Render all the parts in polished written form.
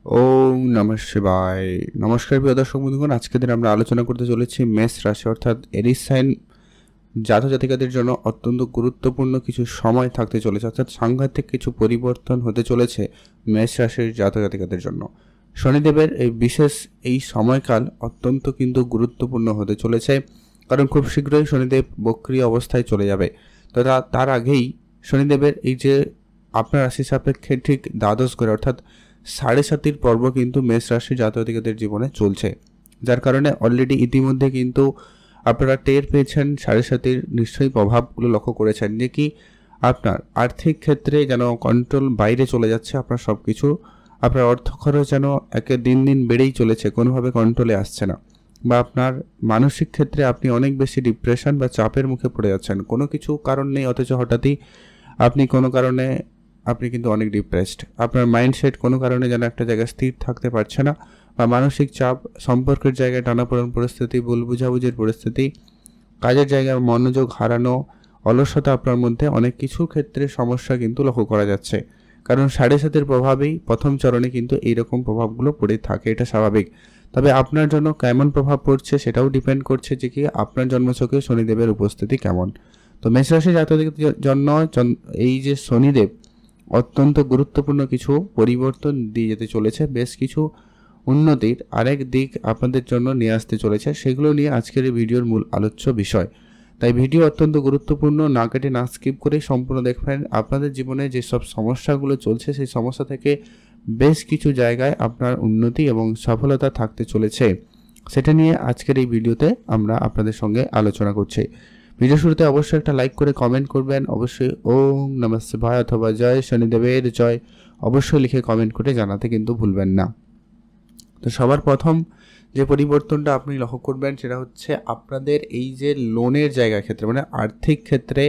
ওম নমঃ শিবায়। নমস্কার প্রিয় দর্শক বন্ধুগণ, আজকের দিন আমরা আলোচনা করতে চলেছি মেষ রাশি অর্থাৎ এরিস সাইন জাতক জাতিকাদের জন্য অত্যন্ত গুরুত্বপূর্ণ কিছু সময় থাকতে চলেছে, অর্থাৎ সাংঘাতিক কিছু পরিবর্তন হতে চলেছে মেষ রাশির জাতক জাতিকাদের জন্য। শনিদেবের এই সময়কাল অত্যন্ত কিন্তু গুরুত্বপূর্ণ হতে চলেছে, কারণ খুব শীঘ্রই শনিদেব বক্রী অবস্থায় চলে যাবে। তো তার আগেই শনিদেবের এই যে আপনার রাশি সাপেক্ষে ঠিক দ্বাদশ ঘরে অর্থাৎ 7.5 পর্ব কিন্তু মেষ রাশির জাতক জাতিকাদের জীবনে চলছে, যার কারণে অলরেডি ইতিমধ্যে কিন্তু আপনারা টের পেয়েছেন 7.5 নিশ্চয়ই প্রভাবগুলো লক্ষ্য করেছেন যে কি আপনার আর্থিক ক্ষেত্রে যেন কন্ট্রোল বাইরে চলে যাচ্ছে। আপনার সব কিছু আপনার অর্থ খরচ যেন দিন দিন বেড়েই চলেছে, কোনোভাবে কন্ট্রোলে আসছে না, বা আপনার মানসিক ক্ষেত্রে আপনি অনেক বেশি ডিপ্রেশন বা চাপের মুখে পড়ে যাচ্ছেন। কোনো কিছু কারণ নেই, অথচ হঠাৎই আপনি কোনো কারণে আপনি কিন্তু অনেক ডিপ্রেসড। আপনার মাইন্ডসেট কোনো কারণে যেন একটা জায়গায় স্থির থাকতে পারছে না, বা মানসিক চাপ, সম্পর্কের জায়গায় টানাপোড়েন পরিস্থিতি, ভুল বুঝাবুঝির পরিস্থিতি, কাজের জায়গায় মনোযোগ হারানো, অলসতা, আপনার মধ্যে অনেক কিছু ক্ষেত্রে সমস্যা কিন্তু লক্ষ্য করা যাচ্ছে। কারণ 7.5 প্রভাবেই প্রথম চরণে কিন্তু এইরকম প্রভাবগুলো পড়ে থাকে, এটা স্বাভাবিক। তবে আপনার জন্য কেমন প্রভাব পড়ছে সেটাও ডিপেন্ড করছে যে কি আপনার জন্মছকে শনিদেবের উপস্থিতি কেমন। তো মেষ রাশি জাতকদের জন্য এই যে শনিদেব অত্যন্ত গুরুত্বপূর্ণ কিছু পরিবর্তন দিয়ে যেতে চলেছে, বেশ কিছু উন্নতির আরেক দিক আপনাদের জন্য নিয়ে আসতে চলেছে। সেগুলো নিয়ে আজকের এই ভিডিওর মূল আলোচ্য বিষয়। তাই ভিডিও অত্যন্ত গুরুত্বপূর্ণ, না কেটে না স্কিপ করে সম্পূর্ণ দেখবেন। আপনাদের জীবনে যেসব সমস্যাগুলো চলছে সেই সমস্যা থেকে বেশ কিছু জায়গায় আপনার উন্নতি এবং সফলতা থাকতে চলেছে, সেটা নিয়ে আজকের এই ভিডিওতে আমরা আপনাদের সঙ্গে আলোচনা করছি। ভিডিও শুরুতে অবশ্যই একটা লাইক করে কমেন্ট করবেন, অবশ্যই ওম নমঃ শিবায় অথবা জয় শনিদেবের জয় অবশ্যই লিখে কমেন্ট করে জানাতে কিন্তু ভুলবেন না। তো সবার প্রথম যে পরিবর্তনটা আপনি লক্ষ্য করবেন সেটা হচ্ছে আপনাদের এই যে লোনের জায়গা ক্ষেত্রে, মানে আর্থিক ক্ষেত্রে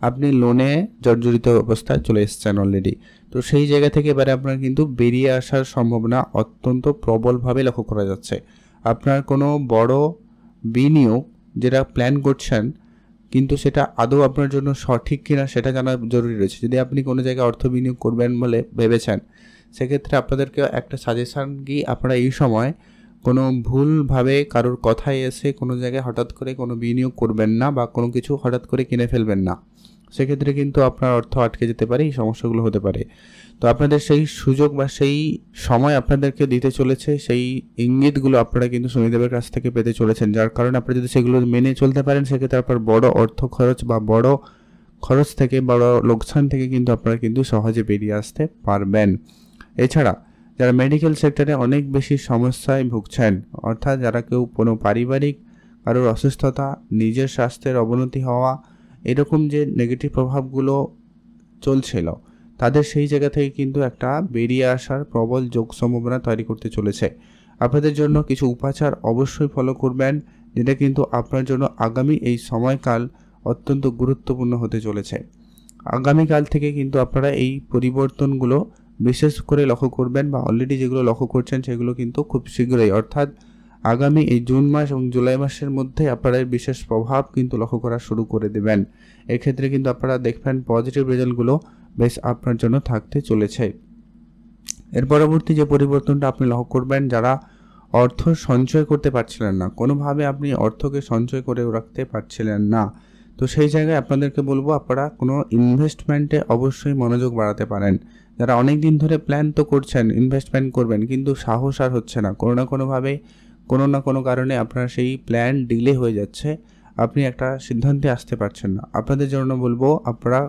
আপনি লোনে জর্জরিত অবস্থায় চলে এসেছেন অলরেডি। তো সেই জায়গা থেকে এবারে আপনার কিন্তু বেরিয়ে আসার সম্ভাবনা অত্যন্ত প্রবলভাবে লক্ষ্য করা যাচ্ছে। আপনার কোনো বড় বিনিয়োগ যেটা প্ল্যান করছেন, কিন্তু সেটা আদৌ আপনার জন্য সঠিক কিনা সেটা জানা জরুরি রয়েছে। যদি আপনি কোনো জায়গায় অর্থ বিনিয়োগ করবেন বলে ভেবেছেন, সেক্ষেত্রে আপনাদেরকে একটা সাজেশান কি আপনারা এই সময় কোনো ভুলভাবে কারোর কথায় এসে কোনো জায়গায় হঠাৎ করে কোনো বিনিয়োগ করবেন না, বা কোনো কিছু হঠাৎ করে কিনে ফেলবেন না। সেক্ষেত্রে কিন্তু আপনার অর্থ আটকে যেতে পারে, এই সমস্যাগুলো হতে পারে। তো আপনাদের সেই সুযোগ বা সেই সময় আপনাদেরকে দিতে চলেছে, সেই ইঙ্গিতগুলো আপনারা কিন্তু শনিদেবের কাছ থেকে পেতে চলেছেন, যার কারণে আপনারা যদি সেগুলো মেনে চলতে পারেন সেক্ষেত্রে আপনার বড় অর্থ খরচ বা বড় খরচ থেকে, বড় লোকসান থেকে কিন্তু আপনারা কিন্তু সহজে বেরিয়ে আসতে পারবেন। এছাড়া যারা মেডিকেল সেক্টরে অনেক বেশি সমস্যায় ভুগছেন, অর্থাৎ যারা কেউ কোনো পারিবারিক কারোর অসুস্থতা, নিজের স্বাস্থ্যের অবনতি হওয়া, এরকম যে নেগেটিভ প্রভাবগুলো চলছিল, তাদের সেই জায়গা থেকে কিন্তু একটা বেরিয়ে আসার প্রবল যোগ সম্ভাবনা তৈরি করতে চলেছে। আপনাদের জন্য কিছু উপাচার অবশ্যই ফলো করবেন, যেটা কিন্তু আপনার জন্য আগামী এই সময়কাল অত্যন্ত গুরুত্বপূর্ণ হতে চলেছে। আগামীকাল থেকে কিন্তু আপনারা এই পরিবর্তনগুলো বিশেষ করে লক্ষ্য করবেন, বা অলরেডি যেগুলো লক্ষ্য করছেন সেগুলো কিন্তু খুব শীঘ্রই, অর্থাৎ আগামী এই জুন মাস এবং জুলাই মাসের মধ্যে আপনারা এর বিশেষ প্রভাব কিন্তু লক্ষ্য করা শুরু করে দেবেন। এক্ষেত্রে কিন্তু আপনারা দেখবেন পজিটিভ রেজাল্টগুলো বেশ আপনার জন্য থাকতে চলেছে। এর পরবর্তী যে পরিবর্তনটা আপনি লক্ষ্য করবেন, যারা অর্থ সঞ্চয় করতে পারছিলেন না, কোনোভাবে আপনি অর্থকে সঞ্চয় করে রাখতে পারছিলেন না, তো সেই জায়গায় আপনাদেরকে বলবো আপনারা কোনো ইনভেস্টমেন্টে অবশ্যই মনোযোগ বাড়াতে পারেন। যারা অনেক দিন ধরে প্ল্যান তো করছেন ইনভেস্টমেন্ট করবেন, কিন্তু সাহস আর হচ্ছে না, কোনো না কোনোভাবে কোনো না কোনো কারণে আপনার সেই প্ল্যান ডিলে হয়ে যাচ্ছে, আপনি একটা সিদ্ধান্তে আসতে পারছেন না। আপনাদের জন্য বলবো আপনারা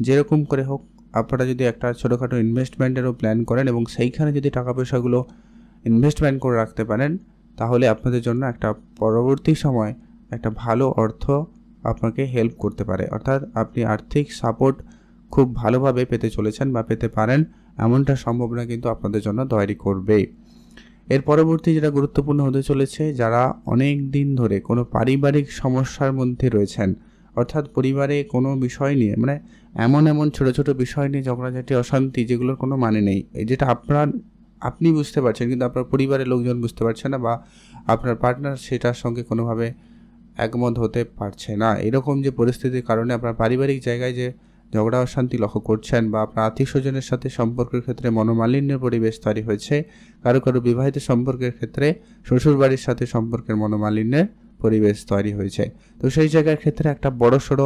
যেরকম করে হোক আপনারা যদি একটা ছোটোখাটো ইনভেস্টমেন্টেরও প্ল্যান করেন এবং সেইখানে যদি টাকা পয়সাগুলো ইনভেস্টমেন্ট করে রাখতে পারেন, তাহলে আপনাদের জন্য একটা পরবর্তী সময় একটা ভালো অর্থ আপনাকে হেল্প করতে পারে, অর্থাৎ আপনি আর্থিক সাপোর্ট খুব ভালোভাবে পেতে চলেছেন বা পেতে পারেন, এমনটা সম্ভাবনা কিন্তু আপনাদের জন্য তৈরি করবে। এর পরবর্তী যেটা গুরুত্বপূর্ণ হতে চলেছে, যারা অনেক দিন ধরে কোনো পারিবারিক সমস্যার মধ্যে রয়েছেন, অর্থাৎ পরিবারে কোনো বিষয় নিয়ে, মানে এমন ছোটো ছোটো বিষয় নিয়ে ঝগড়াঝাটি, অশান্তি, যেগুলোর কোনো মানে নেই, যেটা আপনি বুঝতে পারছেন কিন্তু আপনার পরিবারের লোকজন বুঝতে পারছে না, বা আপনার পার্টনার সেটার সঙ্গে কোনোভাবে একমত হতে পারছে না, এরকম যে পরিস্থিতির কারণে আপনার পারিবারিক জায়গায় যে ঝগড়া অশান্তি লক্ষ্য করছেন, বা আপনার আত্মীয় স্বজনের সাথে সম্পর্কের ক্ষেত্রে মনোমালিন্যের পরিবেশ তৈরি হয়েছে, কারো কারো বিবাহিত সম্পর্কের ক্ষেত্রে শ্বশুরবাড়ির সাথে সম্পর্কের মনোমালিন্যের পরিবেশ তৈরি হয়েছে। তো সেই জায়গার ক্ষেত্রে একটা বড়সড়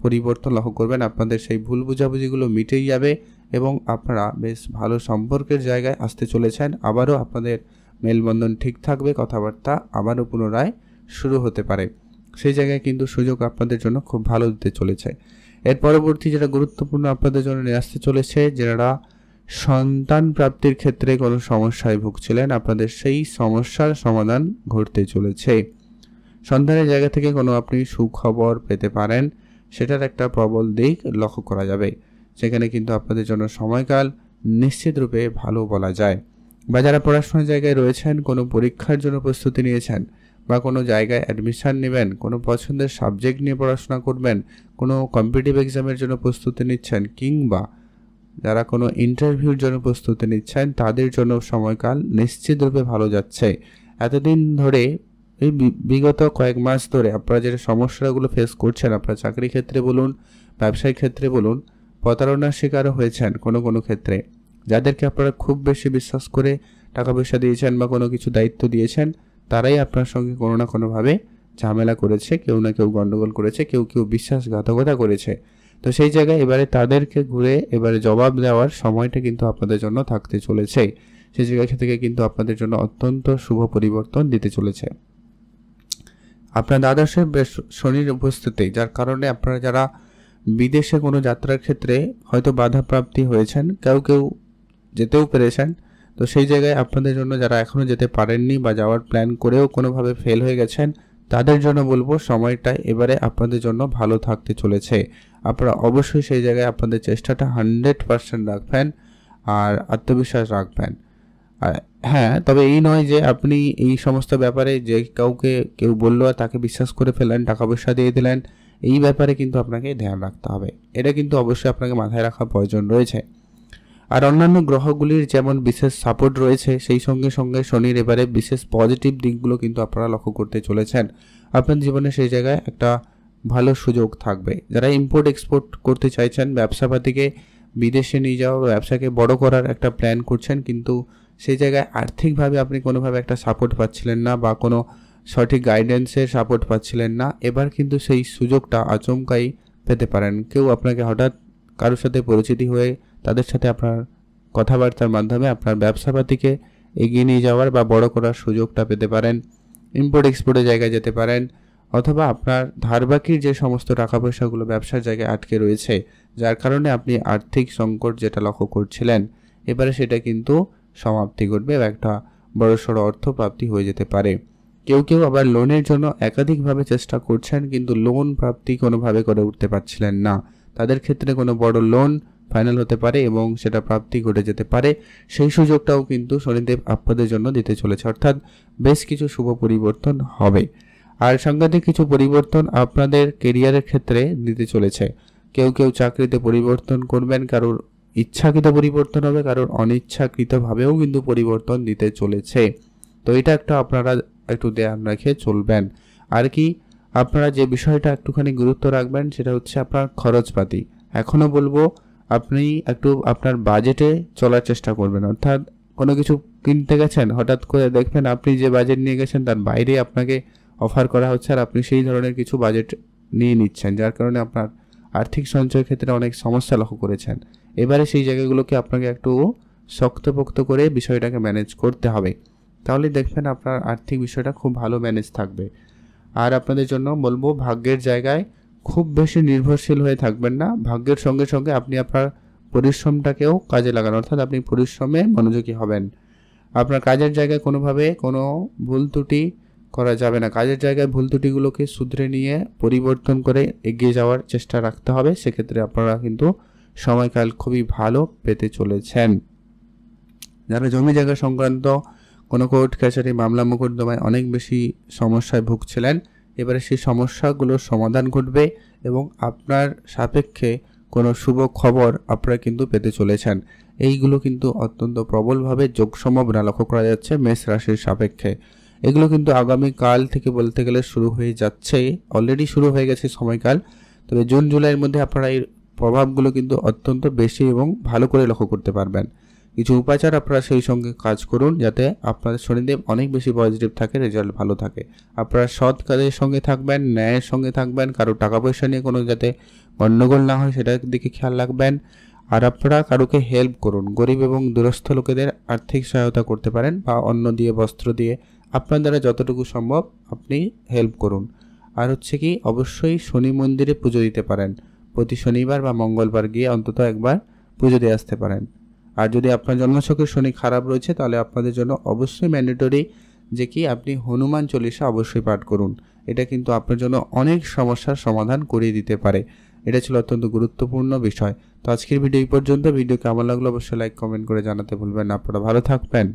পরিবর্তন লক্ষ্য করবেন, আপনাদের সেই ভুল বোঝাবুঝিগুলো মিটেই যাবে এবং আপনারা বেশ ভালো সম্পর্কের জায়গায় আসতে চলেছেন। আবারও আপনাদের মেলবন্ধন ঠিক থাকবে, কথাবার্তা আবারও পুনরায় শুরু হতে পারে। সেই জায়গায় কিন্তু সুযোগ আপনাদের জন্য খুব ভালো দিতে চলেছে। এর পরবর্তী যেটা গুরুত্বপূর্ণ আপনাদের জন্য নিয়ে আসতে চলেছে, যারা সন্তান প্রাপ্তির ক্ষেত্রে কোনো সমস্যায় ভুগছিলেন, আপনাদের সেই সমস্যার সমাধান ঘটতে চলেছে। সন্তানের জায়গা থেকে কোনো আপনি সুখবর পেতে পারেন, সেটার একটা প্রবল দিক লক্ষ্য করা যাবে। সেখানে কিন্তু আপনাদের জন্য সময়কাল নিশ্চিত রূপে ভালো বলা যায়। বা যারা পড়াশোনার জায়গায় রয়েছেন, কোনো পরীক্ষার জন্য প্রস্তুতি নিয়েছেন, বা কোনো জায়গায় অ্যাডমিশান নেবেন, কোনো পছন্দের সাবজেক্ট নিয়ে পড়াশোনা করবেন, কোনো কম্পিটিটিভ এক্সামের জন্য প্রস্তুতি নিচ্ছেন, কিংবা যারা কোনো ইন্টারভিউর জন্য প্রস্তুতি নিচ্ছেন, তাদের জন্য সময়কাল নিশ্চিতরূপে ভালো যাচ্ছে। এতদিন ধরে এই বিগত কয়েক মাস ধরে আপনারা যে সমস্যাগুলো ফেস করছেন, আপনার চাকরি ক্ষেত্রে বলুন, ব্যবসায়িক ক্ষেত্রে বলুন, প্রতারণার শিকারও হয়েছেন কোনো ক্ষেত্রে। যাদেরকে আপনারা খুব বেশি বিশ্বাস করে টাকা পয়সা দিয়েছেন বা কোনো কিছু দায়িত্ব দিয়েছেন, তারাই আপনার সঙ্গে কোনো না কোনোভাবে ঝামেলা করেছে, কেউ না কেউ গণ্ডগোল করেছে, কেউ বিশ্বাসঘাতকতা করেছে। তো সেই জায়গায় এবারে তাদেরকে ঘুরে এবারে জবাব দেওয়ার সময়টা কিন্তু আপনাদের জন্য থাকতে চলেছে। সেই জায়গা থেকে কিন্তু আপনাদের জন্য অত্যন্ত শুভ পরিবর্তন দিতে চলেছে। আপনার দ্বাদশে শনির উপস্থিতি, যার কারণে আপনারা যারা বিদেশে কোনো যাত্রার ক্ষেত্রে হয়তো বাধাপ্রাপ্তি হয়েছেন, কেউ যেতেও পেরেছেন, তো সেই জায়গায় আপনাদের জন্য যারা এখনও যেতে পারেননি বা যাওয়ার প্ল্যান করেও কোনোভাবে ফেল হয়ে গেছেন, তাদের জন্য বলবো সময়টা এবারে আপনাদের জন্য ভালো থাকতে চলেছে। আপনারা অবশ্যই সেই জায়গায় আপনাদের চেষ্টাটা 100% রাখবেন আর আত্মবিশ্বাস রাখবেন। হ্যাঁ, তবে এই নয় যে আপনি এই সমস্ত ব্যাপারে যে কেউ বললো আর তাকে বিশ্বাস করে ফেলেন, টাকা পয়সা দিয়ে দিলেন, এই ব্যাপারে কিন্তু আপনাকে ধ্যান রাখতে হবে। এটা কিন্তু অবশ্যই আপনাকে মাথায় রাখা প্রয়োজন রয়েছে। আর অন্যান্য গ্রহগুলির যেমন বিশেষ সাপোর্ট রয়েছে, সেই সঙ্গে সঙ্গে শনির এবারে বিশেষ পজিটিভ দিকগুলো কিন্তু আপনারা লক্ষ্য করতে চলেছেন। আপনার জীবনে সেই জায়গায় একটা ভালো সুযোগ থাকবে। যারা ইম্পোর্ট এক্সপোর্ট করতে চাইছেন, ব্যবসাপাতিকে বিদেশে নিয়ে যাওয়া, ব্যবসাকে বড় করার একটা প্ল্যান করছেন, কিন্তু সেই জায়গায় আর্থিকভাবে আপনি কোনোভাবে একটা সাপোর্ট পাচ্ছিলেন না বা কোনো সঠিক গাইডেন্সের সাপোর্ট পাচ্ছিলেন না, এবার কিন্তু সেই সুযোগটা আচমকাই পেতে পারেন। কেউ আপনাকে হঠাৎ কারোর সাথে পরিচিতি হয়ে তাদের সাথে আপনার কথাবার্তার মাধ্যমে আপনার ব্যবসাপাতিকে এগিয়ে নিয়ে যাওয়ার বা বড় করার সুযোগটা পেতে পারেন। ইম্পোর্ট এক্সপোর্টের জায়গায় যেতে পারেন, অথবা আপনার ধারবাকির যে সমস্ত টাকা পয়সাগুলো ব্যবসার জায়গায় আটকে রয়েছে, যার কারণে আপনি আর্থিক সংকট যেটা লক্ষ্য করছিলেন, এবারে সেটা কিন্তু সমাপ্তি ঘটবে বা একটা বড়সড় অর্থ প্রাপ্তি হয়ে যেতে পারে। কেউ আবার লোনের জন্য একাধিকভাবে চেষ্টা করছেন, কিন্তু লোন প্রাপ্তি কোনোভাবে করে উঠতে পারছিলেন না। তাদের ক্ষেত্রে কোনো বড় লোন ফাইনাল হতে পারে এবং সেটা প্রাপ্তি ঘটে যেতে পারে। সেই সুযোগটাও কিন্তু শনিদেব আপনাদের জন্য দিতে চলেছে, অর্থাৎ বেশ কিছু শুভ পরিবর্তন হবে। আর সাংঘাতিক কিছু পরিবর্তন আপনাদের কেরিয়ারের ক্ষেত্রে দিতে চলেছে। কেউ চাকরিতে পরিবর্তন করবেন, কারোর ইচ্ছাকৃত পরিবর্তন হবে, কারোর অনিচ্ছাকৃতভাবেও কিন্তু পরিবর্তন দিতে চলেছে। তো এটা একটা আপনারা একটু ধ্যান রেখে চলবেন। আর কি, আপনারা যে বিষয়টা একটুখানি গুরুত্ব রাখবেন সেটা হচ্ছে আপনার খরচপাতি। এখনও বলবো আপনি একটু আপনার বাজেটে চলার চেষ্টা করবেন, অর্থাৎ কোনো কিছু কিনতে গেছেন, হঠাৎ করে দেখবেন আপনি যে বাজেট নিয়ে গেছেন তার বাইরে আপনাকে অফার করা হচ্ছে আর আপনি সেই ধরনের কিছু বাজেট নিয়ে নিচ্ছেন, যার কারণে আপনার আর্থিক সঞ্চয়ের ক্ষেত্রে অনেক সমস্যা লক্ষ্য করেছেন। এবারে সেই জায়গাগুলোকে আপনাকে একটু শক্তপোক্ত করে বিষয়টাকে ম্যানেজ করতে হবে, তাহলে দেখবেন আপনার আর্থিক বিষয়টা খুব ভালো ম্যানেজ থাকবে। আর আপনাদের জন্য বলবো ভাগ্যের জায়গায় খুব বেশি নির্ভরশীল হয়ে থাকবেন না, ভাগ্যের সঙ্গে সঙ্গে আপনি আপনার পরিশ্রমটাকেও কাজে লাগান, অর্থাৎ আপনি পরিশ্রমে মনোযোগী হবেন। আপনার কাজের জায়গায় কোনোভাবে কোনো ভুল ত্রুটি করা যাবে না, কাজের জায়গায় ভুল ত্রুটিগুলোকে শুধরে নিয়ে পরিবর্তন করে এগিয়ে যাওয়ার চেষ্টা রাখতে হবে। সেক্ষেত্রে আপনারা কিন্তু সময়কাল খুবই ভালো পেতে চলেছেন। যারা জমি জায়গা সংক্রান্ত কোনো কোর্ট কাছারি মামলা মোকদ্দমায় অনেক বেশি সমস্যায় ভুগছিলেন, এবারে সেই সমস্যাগুলোর সমাধান ঘটবে এবং আপনার সাপেক্ষে কোনো শুভ খবর আপনারা কিন্তু পেতে চলেছেন। এইগুলো কিন্তু অত্যন্ত প্রবলভাবে যোগসম্ভাবনা লক্ষ্য করা যাচ্ছে মেষ রাশির সাপেক্ষে। এগুলো কিন্তু আগামীকাল থেকে বলতে গেলে শুরু হয়ে যাচ্ছে, অলরেডি শুরু হয়ে গেছে সময়কাল। তবে জুন জুলাইয়ের মধ্যে আপনারা এই প্রভাবগুলো কিন্তু অত্যন্ত বেশি এবং ভালো করে লক্ষ্য করতে পারবেন। কিছু উপাচার আপনারা সেই সঙ্গে কাজ করুন যাতে আপনাদের শনিদেব অনেক বেশি পজিটিভ থাকে, রেজাল্ট ভালো থাকে। আপনারা সৎ কাজের সঙ্গে থাকবেন, ন্যায়ের সঙ্গে থাকবেন, কারো টাকা পয়সা নিয়ে কোনো যাতে গণ্ডগোল না হয় সেটার দিকে খেয়াল রাখবেন। আর আপনারা কারোকে হেল্প করুন, গরিব এবং দুরস্থ লোকেদের আর্থিক সহায়তা করতে পারেন বা অন্ন দিয়ে, বস্ত্র দিয়ে আপনার দ্বারা যতটুকু সম্ভব আপনি হেল্প করুন। আর হচ্ছে কি, অবশ্যই শনি মন্দিরে পুজো দিতে পারেন, প্রতি শনিবার বা মঙ্গলবার গিয়ে অন্তত একবার পুজো দিয়ে আসতে পারেন। আর যদি আপনার জন্মছকের শনি খারাপ রয়েছে তাহলে আপনাদের জন্য অবশ্যই ম্যান্ডেটরি যে কি আপনি হনুমান চল্লিশা অবশ্যই পাঠ করুন। এটা কিন্তু আপনার জন্য অনেক সমস্যার সমাধান করিয়ে দিতে পারে। এটা ছিল অত্যন্ত গুরুত্বপূর্ণ বিষয়। তো আজকের ভিডিও এই পর্যন্ত। ভিডিও কেমন লাগলো অবশ্যই লাইক কমেন্ট করে জানাতে ভুলবেন না। আপনারা ভালো থাকবেন।